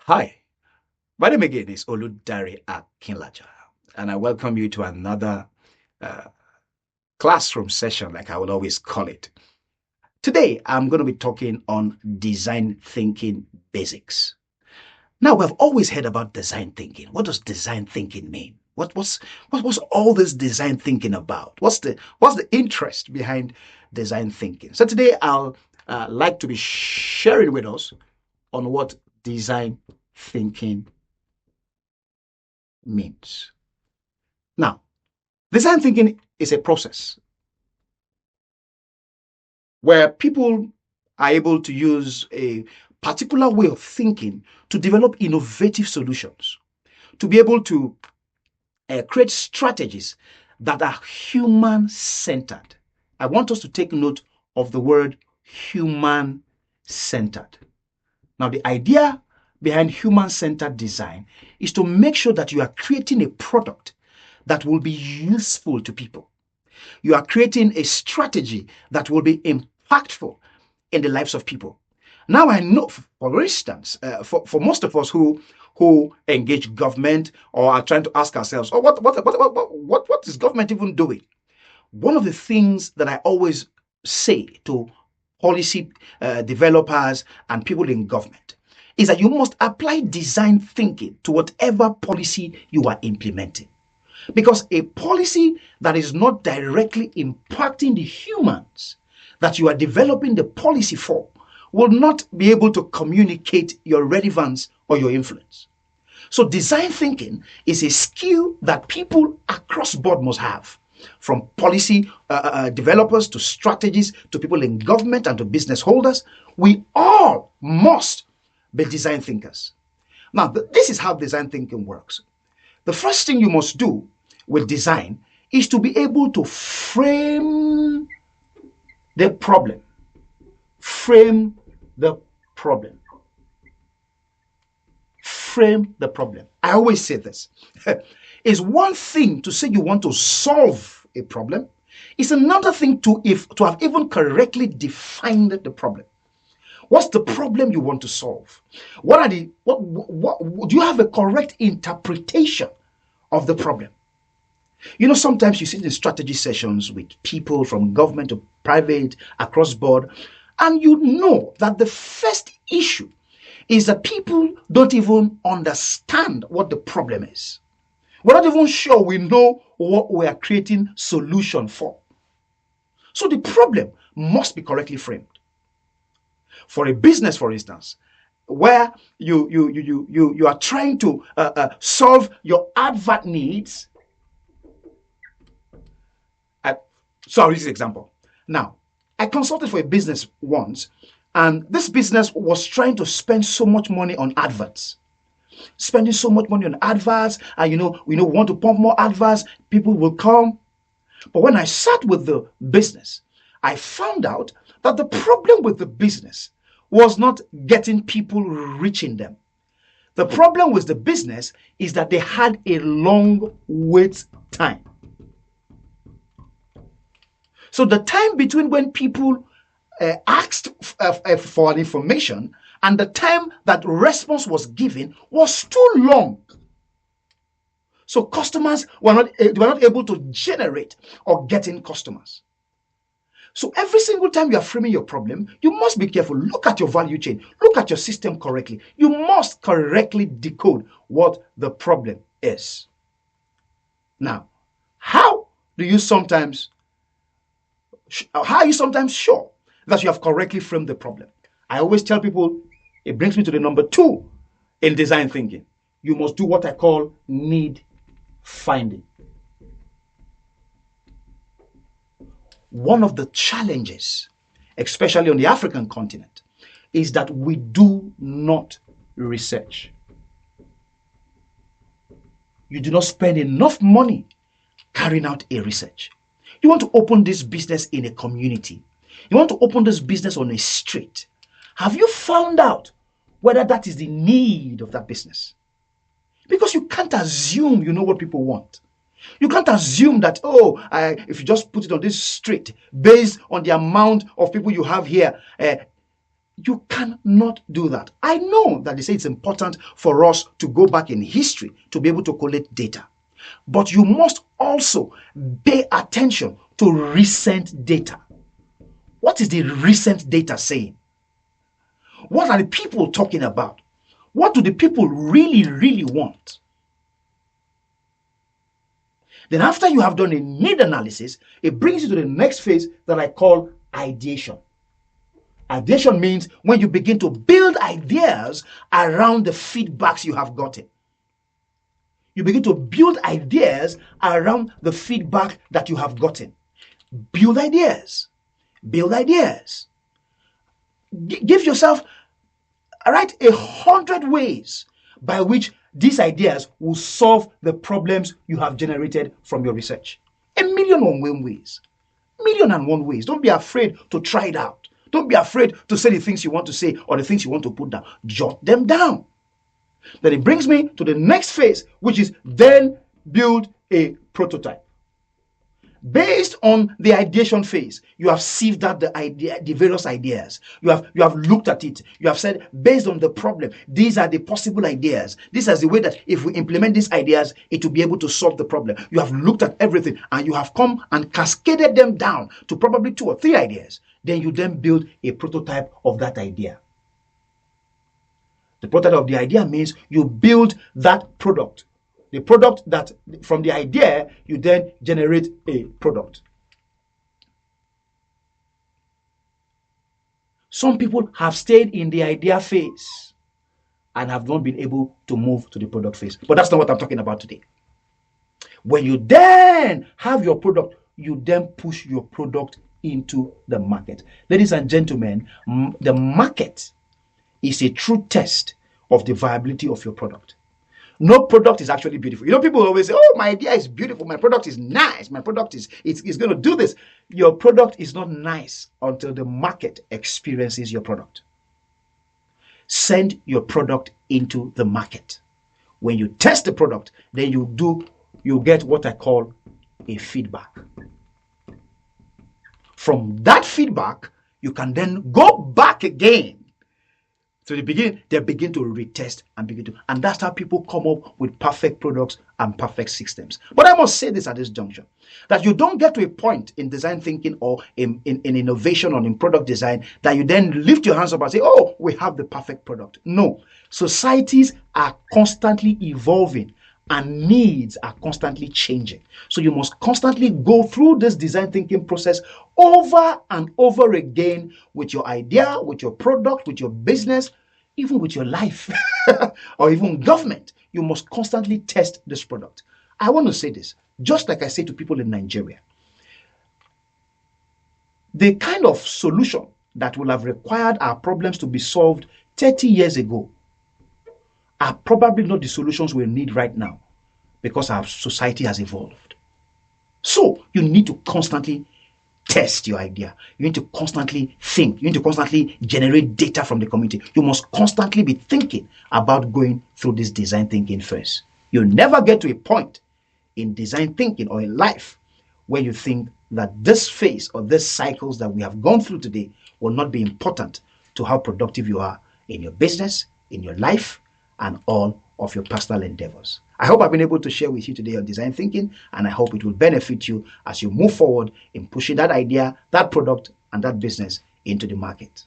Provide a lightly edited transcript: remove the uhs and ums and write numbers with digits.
Hi, my name again is Oludare Akinlaja, and I welcome you to another uh, classroom session, like I will always call it. Today, I'm going to be talking on design thinking basics. Now, we've always heard about design thinking. What does design thinking mean? What's all this design thinking about? What's the interest behind design thinking? So today, I'll like to be sharing with us on what design thinking means. Now, design thinking is a process where people are able to use a particular way of thinking to develop innovative solutions, to be able to create strategies that are human centered. I want us to take note of the word human centered. Now, the idea behind human centered design is to make sure that you are creating a product that will be useful to people. You are creating a strategy that will be impactful in the lives of people. Now, I know, for instance, for most of us who engage government or are trying to ask ourselves, oh, what is government even doing? One of the things that I always say to policy developers and people in government is that you must apply design thinking to whatever policy you are implementing. Because a policy that is not directly impacting the humans that you are developing the policy for will not be able to communicate your relevance or your influence. So design thinking is a skill that people across board must have, from policy developers to strategists to people in government and to business holders. We all must be design thinkers. Now, this is how design thinking works. The first thing you must do with design is to be able to frame the problem. Frame the problem. Frame the problem. I always say this. It's one thing to say you want to solve a problem. It's another thing to have even correctly defined the problem. What's the problem you want to solve? What do you have a correct interpretation of the problem? You know, sometimes you sit in strategy sessions with people from government to private, across board, and you know that the first issue is that people don't even understand what the problem is. We're not even sure we know what we are creating solution for. So the problem must be correctly framed. For a business, for instance, where you are trying to solve your advert needs. Sorry, this is an example. Now, I consulted for a business once, and this business was trying to spend so much money on adverts. Spending so much money on adverts, and we want to pump more adverts, people will come. But when I sat with the business, I found out that the problem with the business was not getting people reaching them. The problem with the business is that they had a long wait time. So the time between when people asked for an information and the time that response was given was too long. So customers were not able to generate or get in customers. So every single time you are framing your problem, you must be careful. Look at your value chain. Look at your system correctly. You must correctly decode what the problem is. Now, how are you sometimes sure that you have correctly framed the problem? I always tell people, it brings me to the number 2 in design thinking. You must do what I call need finding. One of the challenges, especially on the African continent, is that we do not research. You do not spend enough money carrying out a research. You want to open this business in a community. You want to open this business on a street. Have you found out whether that is the need of that business? Because you can't assume you know what people want. You can't assume that, if you just put it on this street, based on the amount of people you have here, You cannot do that. I know that they say it's important for us to go back in history to be able to collect data, but you must also pay attention to recent data. What is the recent data saying? What are the people talking about? What do the people really, really want? Then after you have done a need analysis, it brings you to the next phase that I call ideation. Ideation means when you begin to build ideas around the feedbacks you have gotten. You begin to build ideas around the feedback that you have gotten. Build ideas. Build ideas. Give yourself, 100 ways by which these ideas will solve the problems you have generated from your research. 1,000,001 ways. 1,000,001 ways. Don't be afraid to try it out. Don't be afraid to say the things you want to say or the things you want to put down. Jot them down. Then it brings me to the next phase, which is then build a prototype. Based on the ideation phase, you have sieved out the various ideas. You have looked at it. You have said, based on the problem, these are the possible ideas. This is the way that if we implement these ideas, it will be able to solve the problem. You have looked at everything and you have come and cascaded them down to probably 2 or 3 ideas. Then you then build a prototype of that idea. The prototype of the idea means you build that product. The product that from the idea, you then generate a product. Some people have stayed in the idea phase and have not been able to move to the product phase. But that's not what I'm talking about today. When you then have your product, you then push your product into the market. Ladies and gentlemen, the market is a true test of the viability of your product. No product is actually beautiful. People always say, oh, my idea is beautiful. My product is nice. My product is going to do this. Your product is not nice until the market experiences your product. Send your product into the market. When you test the product, then you get what I call a feedback. From that feedback, you can then go back again. So they begin to retest and that's how people come up with perfect products and perfect systems. But I must say this at this juncture, that you don't get to a point in design thinking or in innovation or in product design that you then lift your hands up and say, oh, we have the perfect product. No, societies are constantly evolving and needs are constantly changing. So you must constantly go through this design thinking process over and over again with your idea, with your product, with your business, even with your life or even government. You must constantly test this product. I want to say this, just like I say to people in Nigeria. The kind of solution that will have required our problems to be solved 30 years ago are probably not the solutions we need right now because our society has evolved. So you need to constantly test your idea. You need to constantly think. You need to constantly generate data from the community. You must constantly be thinking about going through this design thinking first. You'll never get to a point in design thinking or in life where you think that this phase or these cycles that we have gone through today will not be important to how productive you are in your business, in your life, and all of your personal endeavors. I hope I've been able to share with you today on design thinking, and I hope it will benefit you as you move forward in pushing that idea, that product, and that business into the market.